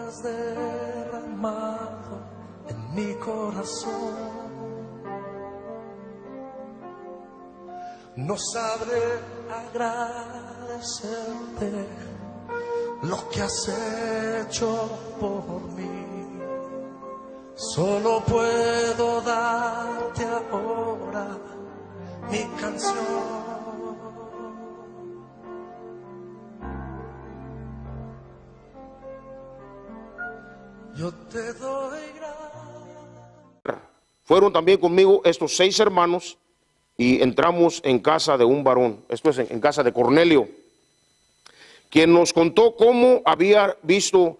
has derramado en mi corazón. No sabré agradecerte lo que has hecho por mí. Solo puedo darte ahora mi canción. Yo te doy gracias. Fueron también conmigo estos 6 hermanos y entramos en casa de un varón, esto es en casa de Cornelio, quien nos contó cómo había visto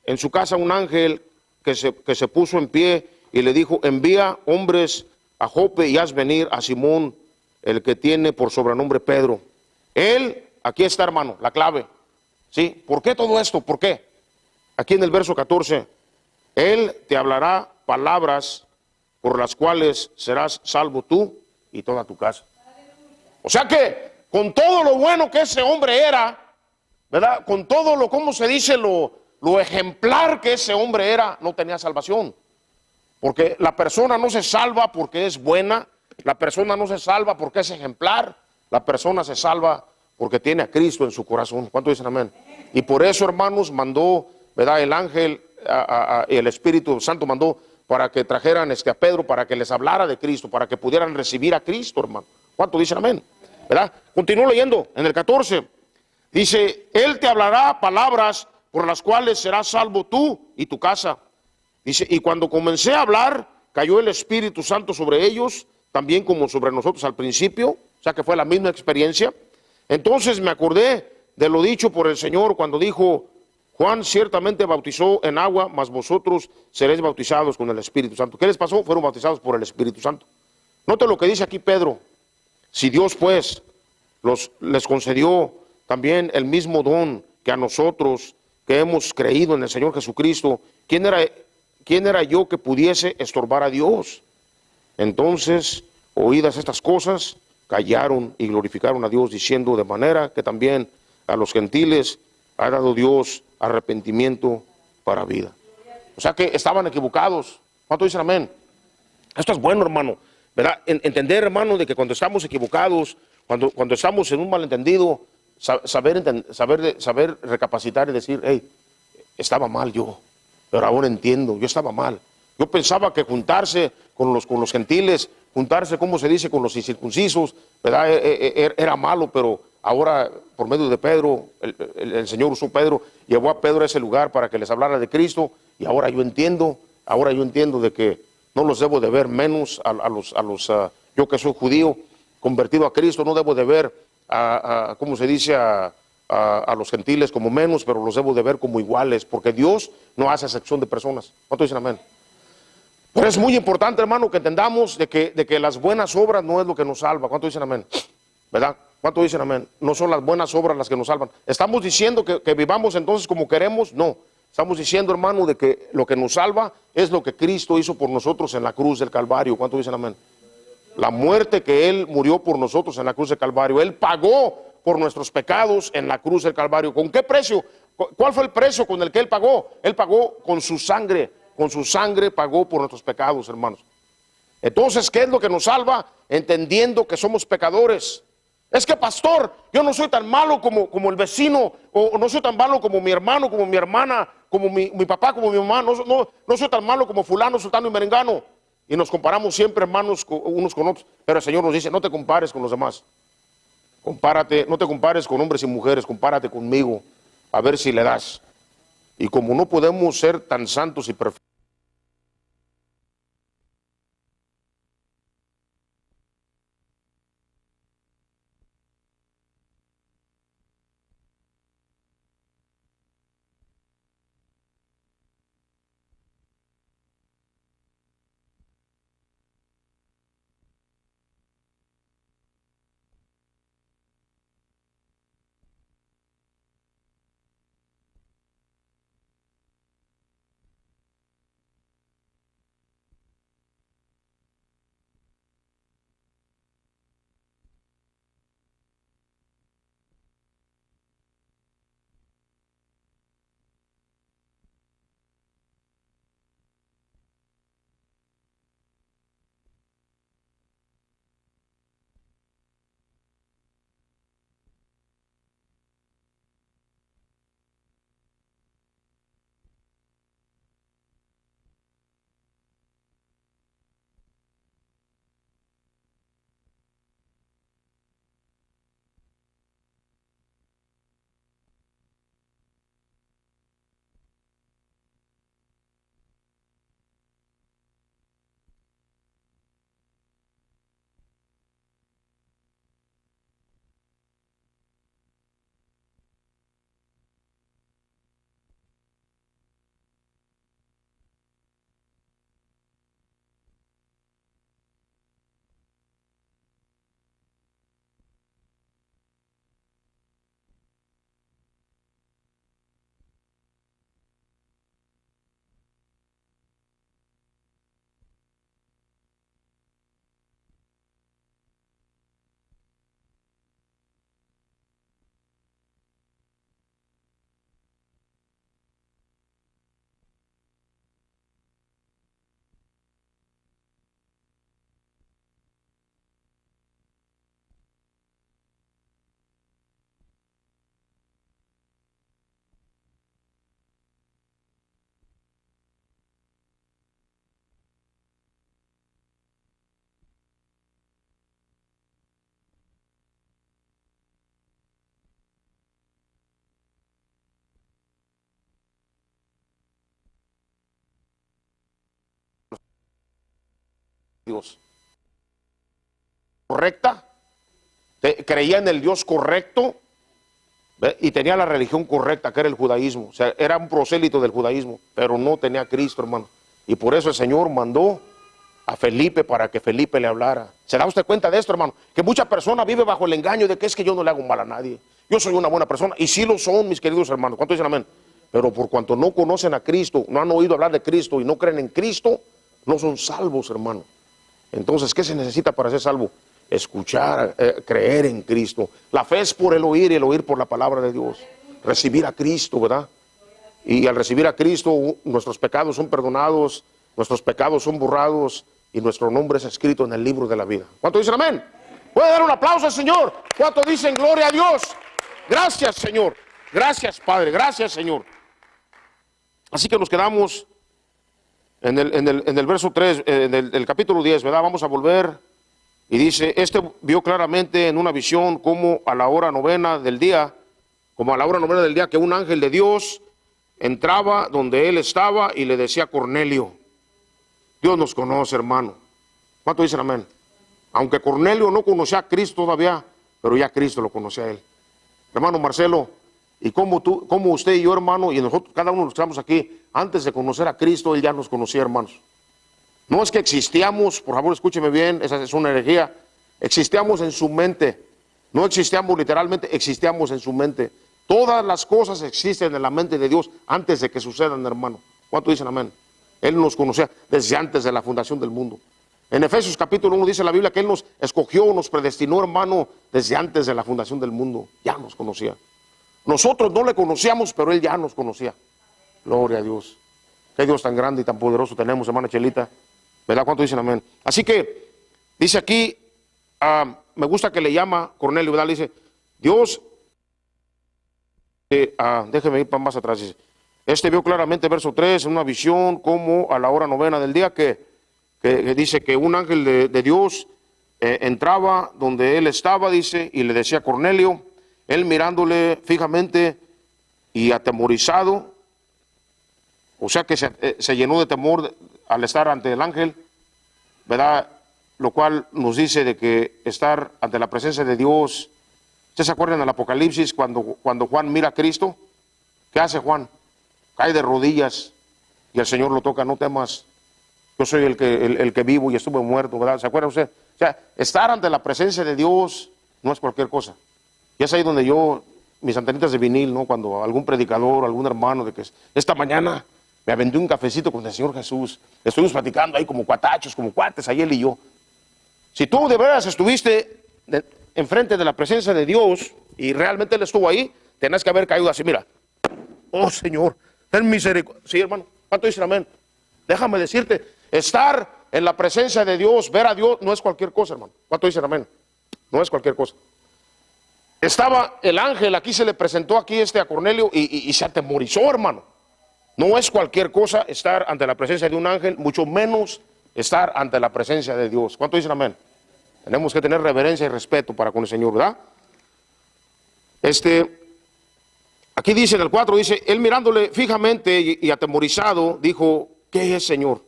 en su casa un ángel que se puso en pie y le dijo: envía hombres a Jope y haz venir a Simón, el que tiene por sobrenombre Pedro. Él, aquí está, hermano, la clave, ¿sí? ¿Por qué todo esto? ¿Por qué? Aquí en el verso 14, él te hablará palabras por las cuales serás salvo tú y toda tu casa. O sea que con todo lo bueno que ese hombre era, ¿verdad? Con todo lo, ¿cómo se dice? Lo ejemplar que ese hombre era, no tenía salvación. Porque la persona no se salva porque es buena, la persona no se salva porque es ejemplar, la persona se salva porque tiene a Cristo en su corazón. ¿Cuánto dicen amén? Y por eso, hermanos, mandó, ¿verdad? El ángel, el Espíritu Santo mandó para que trajeran a Pedro, para que les hablara de Cristo, para que pudieran recibir a Cristo, hermano. ¿Cuánto dicen amén? ¿Verdad? Continúo leyendo en el 14. Dice: él te hablará palabras por las cuales serás salvo tú y tu casa. Dice: y cuando comencé a hablar, cayó el Espíritu Santo sobre ellos, también como sobre nosotros al principio, o sea que fue la misma experiencia. Entonces me acordé de lo dicho por el Señor cuando dijo: Juan ciertamente bautizó en agua, mas vosotros seréis bautizados con el Espíritu Santo. ¿Qué les pasó? Fueron bautizados por el Espíritu Santo. Note lo que dice aquí Pedro: si Dios pues les concedió también el mismo don que a nosotros que hemos creído en el Señor Jesucristo, ¿quién era yo que pudiese estorbar a Dios? Entonces, oídas estas cosas, callaron y glorificaron a Dios, diciendo: de manera que también a los gentiles ha dado Dios arrepentimiento para vida. O sea que estaban equivocados. ¿Cuánto dicen amén? Esto es bueno, hermano, ¿verdad? Entender, hermano, de que cuando estamos equivocados, cuando estamos en un malentendido, saber recapacitar y decir: hey, estaba mal yo, pero ahora entiendo, yo estaba mal. Yo pensaba que juntarse con los gentiles, juntarse, ¿cómo se dice?, con los incircuncisos, ¿verdad? Era malo, pero ahora, por medio de Pedro, el Señor usó Pedro, llevó a Pedro a ese lugar para que les hablara de Cristo, y ahora yo entiendo de que no los debo de ver menos yo que soy judío, convertido a Cristo, no debo de ver, ¿cómo se dice?, a los gentiles como menos, pero los debo de ver como iguales, porque Dios no hace excepción de personas. ¿Cuánto dicen amén? Pero es muy importante, hermano, que entendamos de que las buenas obras no es lo que nos salva. ¿Cuánto dicen amén? ¿Verdad? ¿Cuánto dicen amén? No son las buenas obras las que nos salvan. ¿Estamos diciendo que vivamos entonces como queremos? No. Estamos diciendo, hermano, de que lo que nos salva es lo que Cristo hizo por nosotros en la cruz del Calvario. ¿Cuánto dicen amén? La muerte que Él murió por nosotros en la cruz del Calvario. Él pagó por nuestros pecados en la cruz del Calvario. ¿Con qué precio? ¿Cuál fue el precio con el que Él pagó? Él pagó con su sangre. Con su sangre pagó por nuestros pecados, hermanos. Entonces, ¿qué es lo que nos salva? Entendiendo que somos pecadores. Es que, pastor, yo no soy tan malo como el vecino, o no soy tan malo como mi hermano, como mi hermana, como mi papá, como mi mamá. No soy tan malo como fulano, sultano y merengano. Y nos comparamos siempre, hermanos, unos con otros. Pero el Señor nos dice: no te compares con los demás. Compárate, no te compares con hombres y mujeres, compárate conmigo, a ver si le das. Y como no podemos ser tan santos y perfectos, Dios. Correcta, creía en el Dios correcto, ¿ve? Y tenía la religión correcta, que era el judaísmo. O sea, era un prosélito del judaísmo, pero no tenía a Cristo, hermano. Y por eso el Señor mandó a Felipe para que Felipe le hablara. ¿Se da usted cuenta de esto, hermano? Que mucha persona vive bajo el engaño de que es que yo no le hago mal a nadie. Yo soy una buena persona, y sí lo son, mis queridos hermanos. ¿Cuántos dicen amén? Pero por cuanto no conocen a Cristo, no han oído hablar de Cristo y no creen en Cristo, no son salvos, hermano. Entonces, ¿qué se necesita para ser salvo? Escuchar, creer en Cristo. La fe es por el oír y el oír por la palabra de Dios. Recibir a Cristo, ¿verdad? Y al recibir a Cristo, nuestros pecados son perdonados, nuestros pecados son borrados y nuestro nombre es escrito en el libro de la vida. ¿Cuánto dicen amén? ¿Puede dar un aplauso al Señor? ¿Cuánto dicen gloria a Dios? Gracias, Señor. Gracias, Padre. Gracias, Señor. Así que nos quedamos en el verso 3, en el capítulo 10, ¿verdad? Vamos a volver. Y dice, vio claramente en una visión como a la hora novena del día, que un ángel de Dios entraba donde él estaba y le decía a Cornelio. Dios nos conoce, hermano. ¿Cuánto dicen amén? Aunque Cornelio no conocía a Cristo todavía, pero ya Cristo lo conocía a él. Hermano Marcelo, y como usted y yo, hermano, y nosotros, cada uno de los que estamos aquí, antes de conocer a Cristo, él ya nos conocía, hermanos. No es que existíamos, por favor escúcheme bien, esa es una herejía, existíamos en su mente, no existíamos literalmente, existíamos en su mente. Todas las cosas existen en la mente de Dios antes de que sucedan, hermano. ¿Cuánto dicen amén? Él nos conocía desde antes de la fundación del mundo. En Efesios capítulo 1 dice la Biblia que Él nos escogió, nos predestinó, hermano, desde antes de la fundación del mundo. Ya nos conocía. Nosotros no le conocíamos, pero Él ya nos conocía. Gloria a Dios. Qué Dios tan grande y tan poderoso tenemos, hermana Chelita. ¿Verdad? ¿Cuánto dicen amén? Así que, dice aquí, me gusta que le llama Cornelio, ¿verdad? Le dice, Dios, déjeme ir para más atrás, dice. Vio claramente, verso 3, en una visión, como a la hora novena del día, que dice que un ángel de Dios entraba donde él estaba, dice, y le decía a Cornelio, él mirándole fijamente y atemorizado, o sea que se llenó de temor al estar ante el ángel, ¿verdad? Lo cual nos dice de que estar ante la presencia de Dios. ¿Ustedes se acuerdan del Apocalipsis cuando Juan mira a Cristo? ¿Qué hace Juan? Cae de rodillas y el Señor lo toca, no temas, yo soy el que vivo y estuve muerto, ¿verdad? ¿Se acuerda usted? O sea, estar ante la presencia de Dios no es cualquier cosa. Y es ahí donde mis antenitas de vinil, ¿no? Cuando algún predicador, algún hermano, de que esta mañana me aventé un cafecito con el Señor Jesús, estuvimos platicando ahí como cuatachos, como cuates, ahí él y yo. Si tú de veras estuviste enfrente de la presencia de Dios y realmente Él estuvo ahí, tenés que haber caído así, mira. Oh Señor, ten misericordia. Sí, hermano, ¿cuánto dicen amén? Déjame decirte, estar en la presencia de Dios, ver a Dios, no es cualquier cosa, hermano. ¿Cuánto dicen amén? No es cualquier cosa. Estaba el ángel, aquí se le presentó aquí a Cornelio y se atemorizó, hermano. No es cualquier cosa estar ante la presencia de un ángel, mucho menos estar ante la presencia de Dios. ¿Cuánto dicen amén? Tenemos que tener reverencia y respeto para con el Señor, ¿verdad? Aquí dice en el 4, dice, él mirándole fijamente y atemorizado, dijo, ¿qué es, Señor?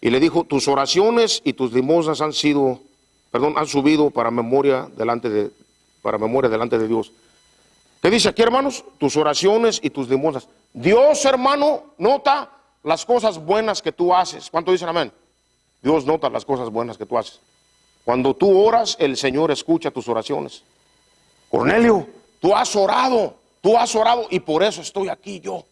Y le dijo, tus oraciones y tus limosnas han subido para memoria delante de Dios. ¿Qué dice aquí, hermanos? Tus oraciones y tus limosnas. Dios, hermano, nota las cosas buenas que tú haces. ¿Cuánto dicen amén? Dios nota las cosas buenas que tú haces. Cuando tú oras, el Señor escucha tus oraciones. Cornelio, tú has orado y por eso estoy aquí yo,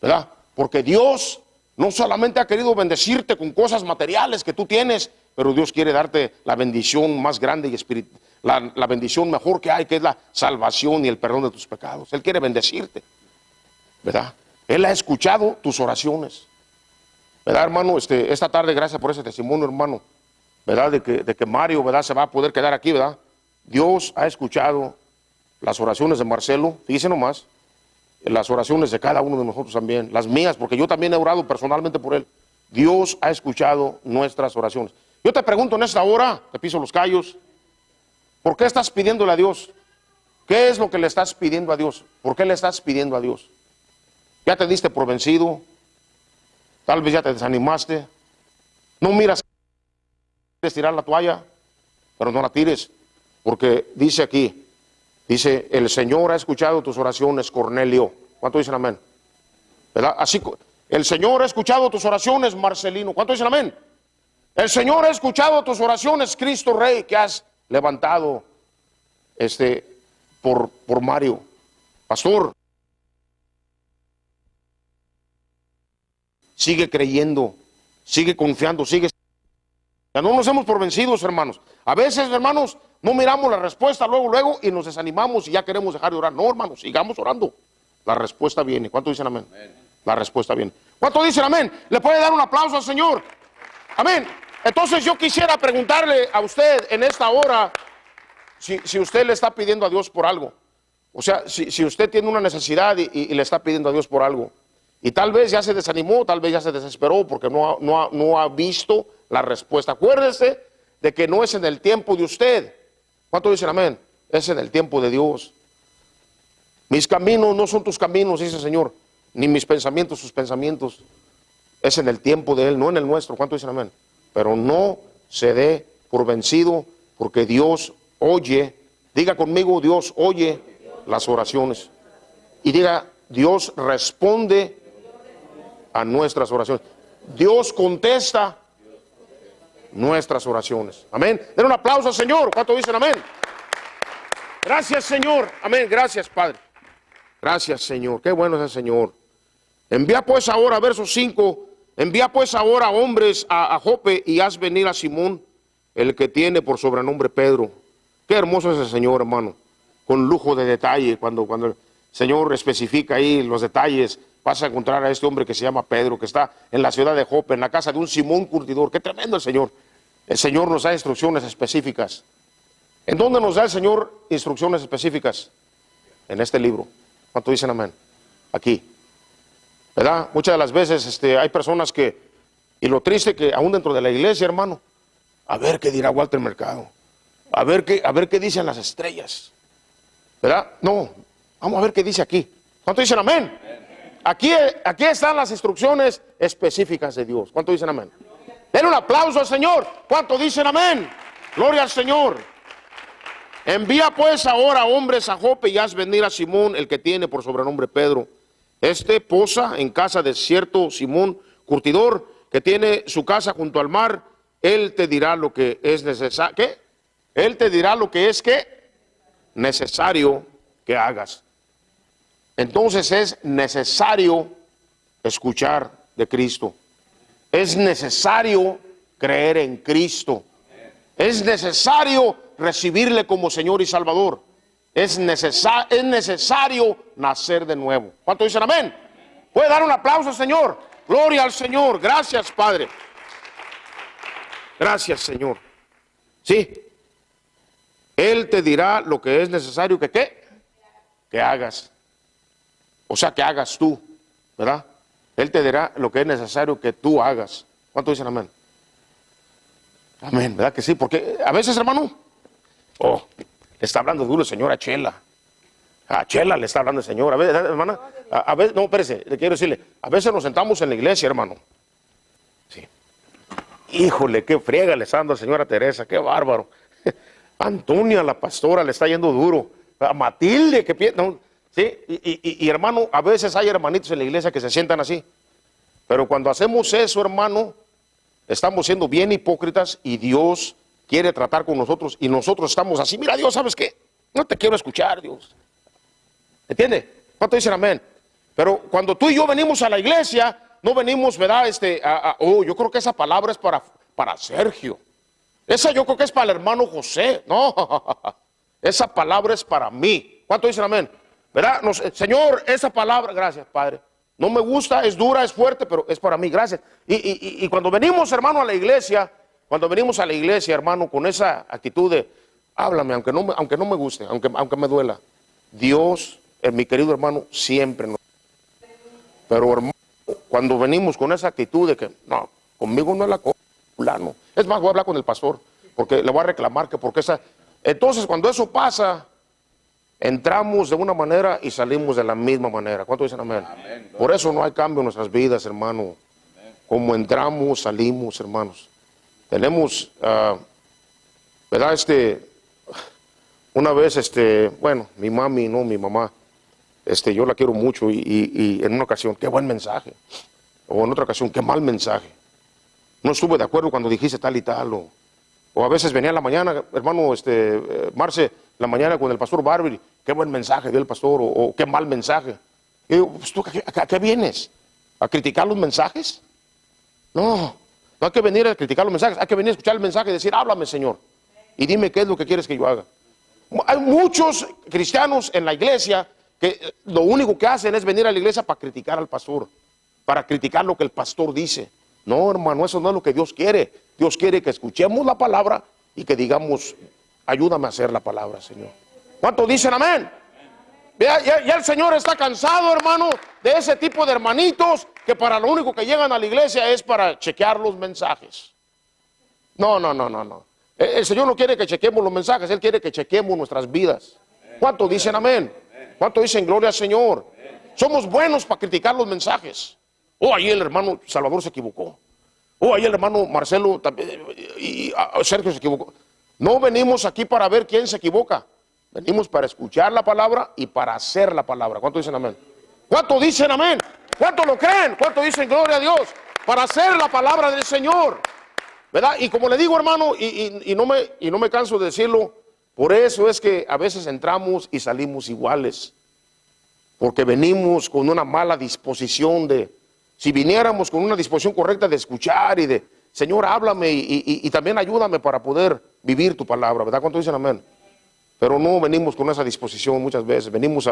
¿verdad? Porque Dios no solamente ha querido bendecirte con cosas materiales que tú tienes, pero Dios quiere darte la bendición más grande y espiritual, la bendición mejor que hay, que es la salvación y el perdón de tus pecados. Él quiere bendecirte, ¿verdad? Él ha escuchado tus oraciones, ¿verdad, hermano? Esta tarde, gracias por ese testimonio, hermano, ¿verdad? De que Mario, ¿verdad? Se va a poder quedar aquí, ¿verdad? Dios ha escuchado las oraciones de Marcelo, fíjense nomás, las oraciones de cada uno de nosotros también, las mías, porque yo también he orado personalmente por él. Dios ha escuchado nuestras oraciones. Yo te pregunto en esta hora, te piso los callos, ¿por qué estás pidiéndole a Dios? ¿Qué es lo que le estás pidiendo a Dios? ¿Por qué le estás pidiendo a Dios? ¿Ya te diste por vencido? Tal vez ya te desanimaste. No miras quieres tirar la toalla, pero no la tires, porque dice aquí, dice, el Señor ha escuchado tus oraciones, Cornelio. ¿Cuánto dicen amén? ¿Verdad? Así, el Señor ha escuchado tus oraciones, Marcelino. ¿Cuánto dicen amén? El Señor ha escuchado tus oraciones, Cristo Rey, que has levantado por Mario. Pastor, sigue creyendo, sigue confiando, sigue. Ya no nos hemos por vencidos, hermanos. A veces, hermanos, no miramos la respuesta luego y nos desanimamos y ya queremos dejar de orar. No, hermanos, sigamos orando. La respuesta viene. ¿Cuánto dicen amén? La respuesta viene. ¿Cuánto dicen amén? ¿Le puede dar un aplauso al Señor? Amén. Entonces yo quisiera preguntarle a usted en esta hora, si usted le está pidiendo a Dios por algo. O sea, si usted tiene una necesidad y le está pidiendo a Dios por algo, y tal vez ya se desanimó, tal vez ya se desesperó porque no ha visto la respuesta. Acuérdese de que no es en el tiempo de usted. ¿Cuánto dicen amén? Es en el tiempo de Dios. Mis caminos no son tus caminos, dice el Señor, ni mis pensamientos sus pensamientos. Es en el tiempo de Él, no en el nuestro. ¿Cuánto dicen amén? Pero no se dé por vencido, porque Dios oye. Diga conmigo, Dios oye las oraciones. Y diga, Dios responde a nuestras oraciones. Dios contesta nuestras oraciones. Amén. Den un aplauso al Señor. ¿Cuánto dicen amén? Gracias, Señor. Amén. Gracias, Padre. Gracias, Señor. Qué bueno es el Señor. Envía pues ahora, verso 5. Envía pues ahora hombres a Jope y haz venir a Simón, el que tiene por sobrenombre Pedro. Qué hermoso es el Señor, hermano. Con lujo de detalle. Cuando el Señor especifica ahí los detalles, vas a encontrar a este hombre que se llama Pedro, que está en la ciudad de Jope, en la casa de un Simón curtidor. Qué tremendo el Señor. El Señor nos da instrucciones específicas. ¿En dónde nos da el Señor instrucciones específicas? En este libro. ¿Cuánto dicen amén? Aquí. ¿Verdad? Muchas de las veces hay personas que, y lo triste que aún dentro de la iglesia, hermano, a ver qué dirá Walter Mercado, a ver qué dicen las estrellas, ¿verdad? No, vamos a ver qué dice aquí. ¿Cuánto dicen amén? Aquí están las instrucciones específicas de Dios. ¿Cuánto dicen amén? Den un aplauso al Señor. ¿Cuánto dicen amén? Gloria al Señor. Envía pues ahora hombres a Jope y haz venir a Simón, el que tiene por sobrenombre Pedro. Posa en casa de cierto Simón curtidor, que tiene su casa junto al mar. Él te dirá lo que es necesario. ¿Qué? Él te dirá lo que es necesario que hagas. Entonces es necesario escuchar de Cristo. Es necesario creer en Cristo. Es necesario recibirle como Señor y Salvador. Es necesario nacer de nuevo. ¿Cuánto dicen amén? ¿Puede dar un aplauso al Señor? Gloria al Señor. Gracias, Padre. Gracias, Señor. Sí. Él te dirá lo que es necesario que hagas. O sea, que hagas tú, ¿verdad? Él te dirá lo que es necesario que tú hagas. ¿Cuánto dicen amén? Amén, ¿verdad que sí? Porque a veces, hermano, le está hablando duro el Señor a Chela. A Chela le está hablando el Señor. A veces, hermana, a veces, no, espérese, le quiero decirle, a veces nos sentamos en la iglesia, hermano. Sí. Híjole, qué friega le está dando el Señor a Teresa, qué bárbaro. Antonia, la pastora, le está yendo duro. A Matilde, ¿sí? Y hermano, a veces hay hermanitos en la iglesia que se sientan así. Pero cuando hacemos eso, hermano, estamos siendo bien hipócritas y Dios quiere tratar con nosotros y nosotros estamos así. Mira, Dios, ¿sabes qué? No te quiero escuchar, Dios. ¿Entiende? ¿Cuánto dicen amén? Pero cuando tú y yo venimos a la iglesia, no venimos, ¿verdad? Yo creo que esa palabra es para Sergio. Esa yo creo que es para el hermano José. No, esa palabra es para mí. ¿Cuánto dicen amén? ¿Verdad? Señor, esa palabra, gracias, Padre. No me gusta, es dura, es fuerte, pero es para mí, gracias. Y cuando venimos, hermano, a la iglesia, hermano, con esa actitud de, háblame, aunque no me guste, aunque me duela. Dios, mi querido hermano, siempre nos... Pero, hermano, cuando venimos con esa actitud de que, no, conmigo no es la cosa, fulano. Es más, voy a hablar con el pastor, porque le voy a reclamar que porque esa... Entonces, cuando eso pasa, entramos de una manera y salimos de la misma manera. ¿Cuánto dicen amén? Amén. Por eso no hay cambio en nuestras vidas, hermano. Amén. Como entramos, salimos, hermanos. Tenemos, ¿verdad? Una vez, bueno, mi mamá, yo la quiero mucho y en una ocasión, qué buen mensaje. O en otra ocasión, qué mal mensaje. No estuve de acuerdo cuando dijiste tal y tal. O a veces venía en la mañana, hermano, Marce, la mañana con el pastor Barber, qué buen mensaje dio el pastor, o qué mal mensaje. Y digo, pues tú, ¿a qué vienes? ¿A criticar los mensajes? No hay que venir a criticar los mensajes, hay que venir a escuchar el mensaje y decir, háblame, Señor, y dime qué es lo que quieres que yo haga. Hay muchos cristianos en la iglesia que lo único que hacen es venir a la iglesia para criticar al pastor, para criticar lo que el pastor dice. No, hermano, eso no es lo que Dios quiere. Dios quiere que escuchemos la palabra y que digamos, ayúdame a hacer la palabra, Señor. ¿Cuántos dicen amén? Ya el Señor está cansado, hermano, de ese tipo de hermanitos que para lo único que llegan a la iglesia es para chequear los mensajes. No. El Señor no quiere que chequemos los mensajes, Él quiere que chequemos nuestras vidas. ¿Cuántos dicen amén? ¿Cuántos dicen gloria al Señor? Somos buenos para criticar los mensajes. Ahí el hermano Salvador se equivocó. Ahí el hermano Marcelo y Sergio se equivocó. No venimos aquí para ver quién se equivoca. Venimos para escuchar la palabra y para hacer la palabra. ¿Cuántos dicen amén? ¿Cuántos dicen amén? ¿Cuántos lo creen? ¿Cuántos dicen gloria a Dios? Para hacer la palabra del Señor, ¿verdad? Y como le digo, hermano, y no me canso de decirlo, por eso es que a veces entramos y salimos iguales. Porque venimos con una mala disposición si viniéramos con una disposición correcta de escuchar y de, Señor, háblame y también ayúdame para poder vivir tu palabra, ¿verdad? ¿Cuántos dicen amén? Pero no venimos con esa disposición muchas veces. Venimos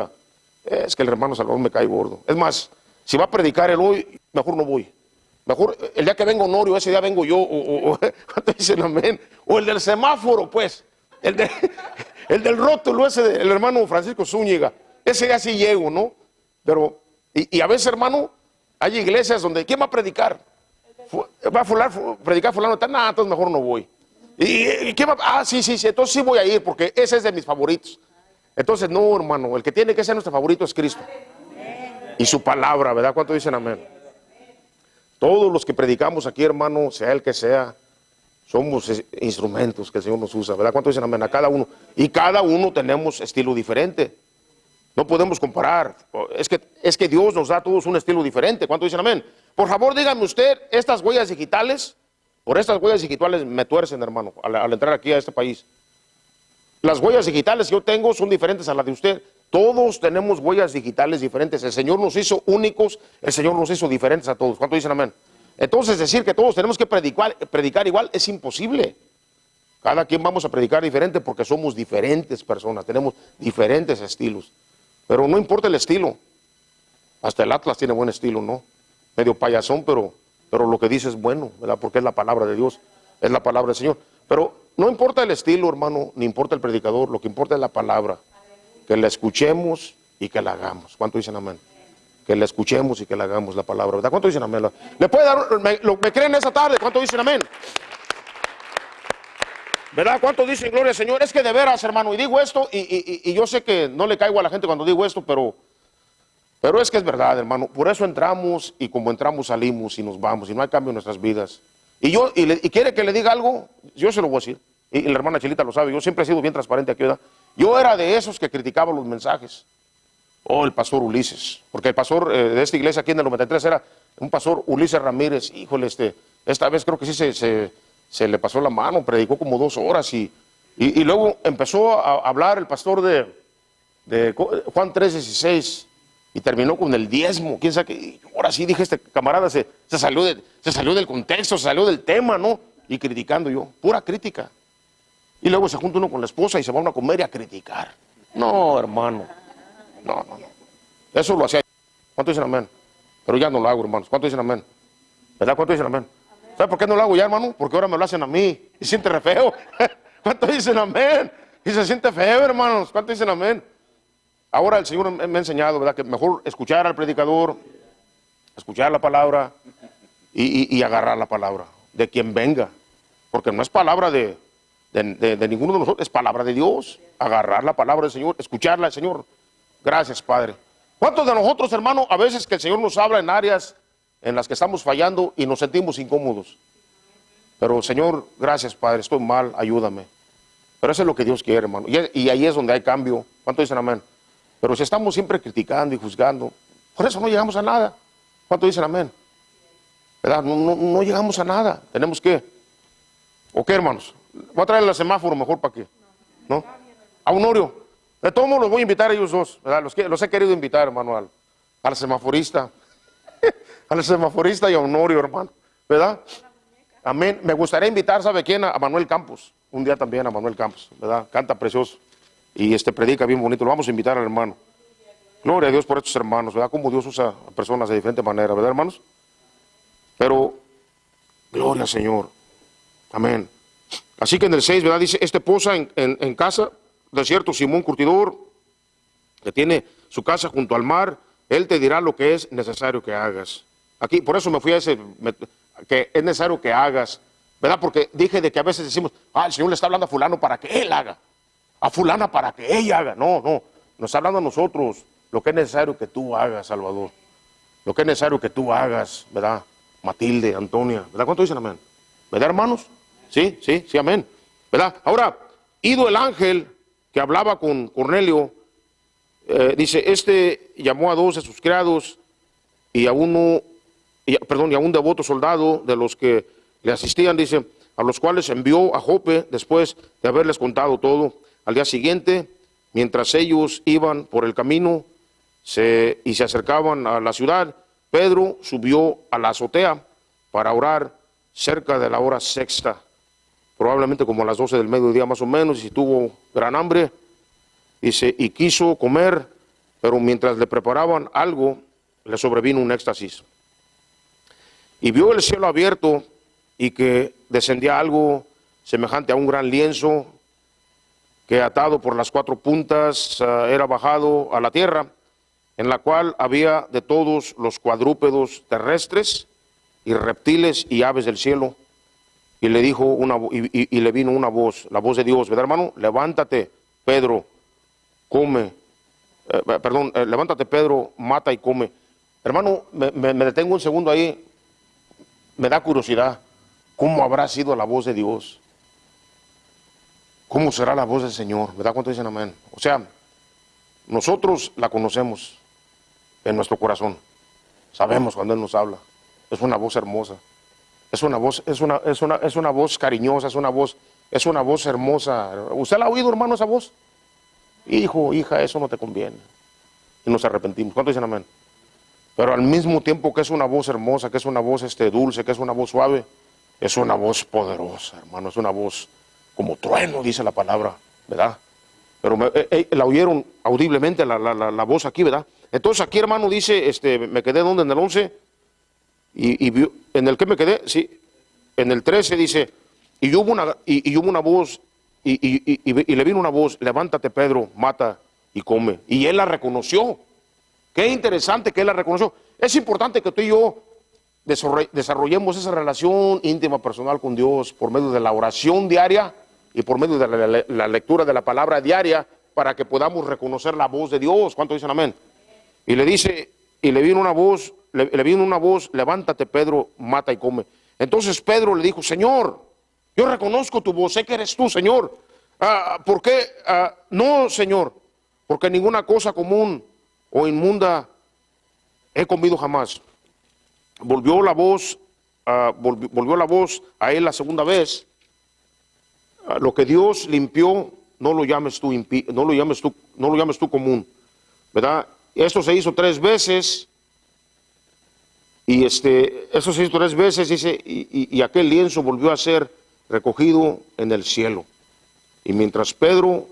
es que el hermano Salvador me cae gordo. Es más, si va a predicar él hoy, mejor no voy. Mejor el día que venga Honorio, ese día vengo yo. ¿Cuántos dicen amén? O el del semáforo, pues. El del rótulo, ese del hermano Francisco Zúñiga. Ese día sí llego, ¿no? Pero, y a veces, hermano, hay iglesias donde, ¿quién va a predicar? Va a predicar fulano, entonces mejor no voy. ¿Y qué va? Sí, entonces sí voy a ir porque ese es de mis favoritos. Entonces, no, hermano, el que tiene que ser nuestro favorito es Cristo. Y su palabra, ¿verdad? ¿Cuántos dicen amén? Todos los que predicamos aquí, hermano, sea el que sea, somos instrumentos que el Señor nos usa, ¿verdad? ¿Cuántos dicen amén? A cada uno. Y cada uno tenemos estilo diferente. No podemos comparar. Es que Dios nos da a todos un estilo diferente. ¿Cuántos dicen amén? Por favor, díganme usted, estas huellas digitales, por estas huellas digitales me tuercen, hermano, al entrar aquí a este país. Las huellas digitales que yo tengo son diferentes a las de usted. Todos tenemos huellas digitales diferentes. El Señor nos hizo únicos, el Señor nos hizo diferentes a todos. ¿Cuántos dicen amén? Entonces decir que todos tenemos que predicar igual es imposible. Cada quien vamos a predicar diferente porque somos diferentes personas, tenemos diferentes estilos. Pero no importa el estilo. Hasta el Atlas tiene buen estilo, ¿no? Medio payasón, pero lo que dice es bueno, ¿verdad? Porque es la palabra de Dios, es la palabra del Señor. Pero no importa el estilo, hermano, ni importa el predicador, lo que importa es la palabra. Que la escuchemos y que la hagamos. ¿Cuántos dicen amén? Que la escuchemos y que la hagamos la palabra, ¿verdad? ¿Cuántos dicen amén? ¿Le puede dar, me creen esa tarde? ¿Cuántos dicen amén? ¿Verdad? ¿Cuántos dicen gloria al Señor? Es que de veras, hermano, y digo esto, y yo sé que no le caigo a la gente cuando digo esto, pero es que es verdad, hermano. Por eso entramos, y como entramos salimos y nos vamos, y no hay cambio en nuestras vidas. Y quiere que le diga algo, yo se lo voy a decir. Y la hermana Chelita lo sabe, yo siempre he sido bien transparente aquí, ¿verdad? Yo era de esos que criticaban los mensajes. El pastor Ulises, porque el pastor de esta iglesia aquí en el 93 era un pastor Ulises Ramírez. Híjole, esta vez creo que sí se le pasó la mano, predicó como 2 horas y luego empezó a hablar el pastor de Juan 3:16 y terminó con el diezmo. ¿Quién sabe qué? Ahora sí dije, este camarada se salió del contexto, se salió del tema, ¿no? Y criticando yo, pura crítica. Y luego se junta uno con la esposa y se va a una comer y a criticar. No, hermano. No. Eso lo hacía. ¿Cuántos dicen amén? Pero ya no lo hago, hermanos. ¿Cuántos dicen amén? ¿Verdad? ¿Cuántos dicen amén? ¿Sabe por qué no lo hago ya, hermano? Porque ahora me lo hacen a mí. Y siente re feo. ¿Cuántos dicen amén? Y se siente feo, hermanos. ¿Cuántos dicen amén? Ahora el Señor me ha enseñado, ¿verdad? Que mejor escuchar al predicador, escuchar la palabra y agarrar la palabra de quien venga. Porque no es palabra de ninguno de nosotros, es palabra de Dios. Agarrar la palabra del Señor, escucharla, Señor. Gracias, Padre. ¿Cuántos de nosotros, hermano, a veces que el Señor nos habla en áreas en las que estamos fallando y nos sentimos incómodos? Pero Señor, gracias Padre, estoy mal, ayúdame. Pero eso es lo que Dios quiere, hermano. Y ahí es donde hay cambio. ¿Cuánto dicen amén? Pero si estamos siempre criticando y juzgando, por eso no llegamos a nada. ¿Cuánto dicen amén? ¿Verdad? No llegamos a nada. Tenemos que... ¿O qué, hermanos? Voy a traer el semáforo mejor para que... ¿No? A Honorio. De todos modos los voy a invitar a ellos dos, ¿verdad? Los he querido invitar, hermano, al semaforista. Al semaforista y a Honorio, hermano. ¿Verdad? Amén. Me gustaría invitar, ¿sabe quién? A Manuel Campos. Un día también a Manuel Campos, ¿verdad? Canta precioso. Y predica bien bonito. Lo vamos a invitar al hermano. Gloria a Dios por estos hermanos, ¿verdad? Como Dios usa a personas de diferente manera, ¿verdad, hermanos? Pero, gloria al Señor. Amén. Así que en el 6, ¿verdad? Dice, posa en casa de cierto Simón Curtidor, que tiene su casa junto al mar. Él te dirá lo que es necesario que hagas. Aquí, por eso me fui a que es necesario que hagas, ¿verdad? Porque dije de que a veces decimos, el Señor le está hablando a fulano para que él haga, a fulana para que ella haga. No, nos está hablando a nosotros lo que es necesario que tú hagas, Salvador. Lo que es necesario que tú hagas, ¿verdad? Matilde, Antonia, ¿verdad? ¿Cuánto dicen amén? ¿Verdad, hermanos? Sí, amén. ¿Verdad? Ahora, ido el ángel que hablaba con Cornelio, dice, llamó a 2 de sus criados y a un devoto soldado de los que le asistían, dice, a los cuales envió a Jope después de haberles contado todo. Al día siguiente, mientras ellos iban por el camino y se acercaban a la ciudad, Pedro subió a la azotea para orar cerca de la hora sexta, probablemente como a las 12 del mediodía más o menos, y tuvo gran hambre, dice, y quiso comer, pero mientras le preparaban algo, le sobrevino un éxtasis. Y vio el cielo abierto y que descendía algo semejante a un gran lienzo que atado por las 4 puntas era bajado a la tierra, en la cual había de todos los cuadrúpedos terrestres y reptiles y aves del cielo. Y le dijo y le vino una voz, la voz de Dios, ¿verdad, hermano? Levántate, Pedro, come. Levántate, Pedro, mata y come. Hermano, me detengo un segundo ahí. Me da curiosidad. ¿Cómo habrá sido la voz de Dios? ¿Cómo será la voz del Señor? ¿Verdad? ¿Cuánto dicen amén? O sea, nosotros la conocemos en nuestro corazón. Sabemos cuando Él nos habla. Es una voz hermosa. Es una voz cariñosa, es una voz hermosa. ¿Usted la ha oído, hermano, esa voz? Hijo, hija, eso no te conviene. Y nos arrepentimos. ¿Cuánto dicen amén? Pero al mismo tiempo que es una voz hermosa, que es una voz dulce, que es una voz suave, es una voz poderosa, hermano. Es una voz como trueno, dice la palabra, ¿verdad? Pero la oyeron audiblemente la voz aquí, ¿verdad? Entonces aquí, hermano, dice, me quedé donde en el 11, y en el que me quedé, sí, en el 13 dice, y hubo una voz, y le vino una voz, levántate, Pedro, mata y come. Y él la reconoció. Qué interesante que él la reconoció. Es importante que tú y yo desarrollemos esa relación íntima, personal con Dios por medio de la oración diaria y por medio de la lectura de la palabra diaria, para que podamos reconocer la voz de Dios. ¿Cuánto dicen amén? Y le dice, y le vino una voz, levántate, Pedro, mata y come. Entonces Pedro le dijo, Señor, yo reconozco tu voz, sé que eres tú, Señor. ¿Por qué? No, Señor, porque ninguna cosa común o inmunda he comido jamás. Volvió la voz a él la segunda vez. Lo que Dios limpió, no lo llames tú común, ¿verdad? Esto se hizo 3 veces. Y eso se hizo 3 veces, dice, y aquel lienzo volvió a ser recogido en el cielo. Y mientras Pedro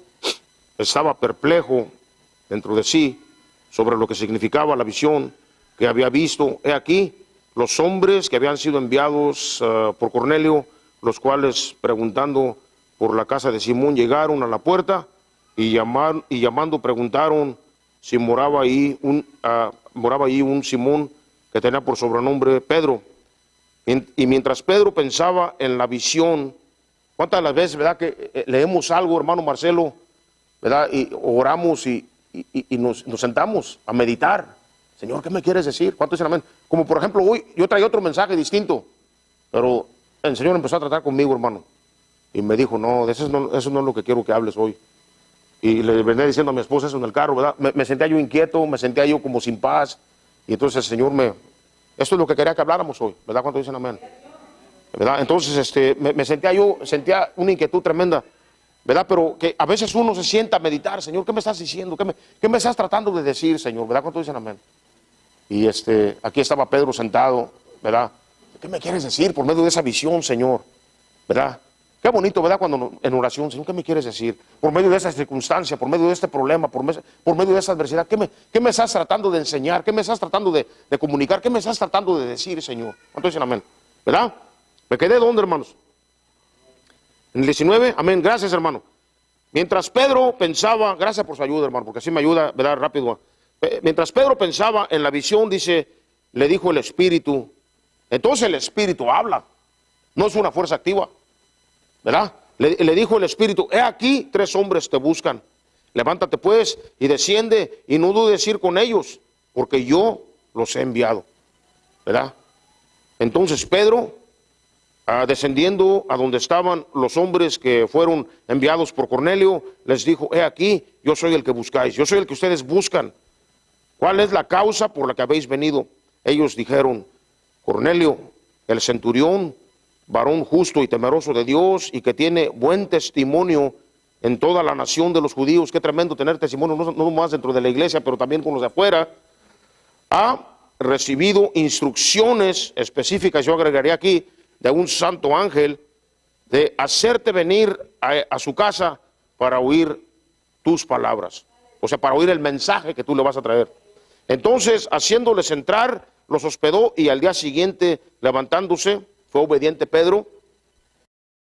estaba perplejo dentro de sí sobre lo que significaba la visión que había visto, he aquí, los hombres que habían sido enviados por Cornelio, los cuales, preguntando por la casa de Simón, llegaron a la puerta y llamando preguntaron si moraba ahí un Simón que tenía por sobrenombre Pedro. Y mientras Pedro pensaba en la visión, ¿cuántas de las veces, verdad, que leemos algo, hermano Marcelo, verdad, y oramos y nos sentamos a meditar? Señor, ¿qué me quieres decir? ¿Cuántos dicen amén? Como por ejemplo hoy, yo traía otro mensaje distinto, pero el Señor empezó a tratar conmigo, hermano. Y me dijo, no, eso no es lo que quiero que hables hoy. Y le venía diciendo a mi esposa eso en el carro, ¿verdad? Me sentía yo inquieto, me sentía yo como sin paz. Y entonces el Señor esto es lo que quería que habláramos hoy, ¿verdad? ¿Cuánto dicen amén? ¿Verdad? Entonces sentía una inquietud tremenda, ¿verdad? Pero que a veces uno se sienta a meditar, Señor, ¿qué me estás diciendo? ¿Qué me estás tratando de decir, Señor? ¿Verdad? ¿Cuánto dicen amén? Y aquí estaba Pedro sentado, ¿verdad? ¿Qué me quieres decir por medio de esa visión, Señor? ¿Verdad? Qué bonito, ¿verdad? Cuando en oración, Señor, ¿qué me quieres decir? Por medio de esa circunstancia, por medio de este problema, por medio de esa adversidad, ¿qué me estás tratando de enseñar? ¿Qué me estás tratando de comunicar? ¿Qué me estás tratando de decir, Señor? ¿Cuánto dicen amén? ¿Verdad? ¿Me quedé dónde, hermanos? En el 19, amén. Gracias, hermano. Mientras Pedro pensaba, gracias por su ayuda, hermano, porque así me ayuda, ¿verdad? Rápido. Mientras Pedro pensaba en la visión, dice, le dijo el Espíritu. Entonces el Espíritu habla, no es una fuerza activa, ¿verdad? Le dijo el Espíritu, he aquí 3 hombres te buscan. Levántate pues y desciende y no dudes ir con ellos, porque yo los he enviado, ¿verdad? Entonces Pedro, descendiendo a donde estaban los hombres que fueron enviados por Cornelio, les dijo, he aquí, yo soy el que buscáis, yo soy el que ustedes buscan. ¿Cuál es la causa por la que habéis venido? Ellos dijeron, Cornelio, el centurión, varón justo y temeroso de Dios y que tiene buen testimonio en toda la nación de los judíos. Qué tremendo tener testimonio, no más dentro de la iglesia, pero también con los de afuera. Ha recibido instrucciones específicas, yo agregaría aquí, de un santo ángel, de hacerte venir a su casa para oír tus palabras. O sea, para oír el mensaje que tú le vas a traer. Entonces, haciéndoles entrar, los hospedó y al día siguiente, levantándose, fue obediente Pedro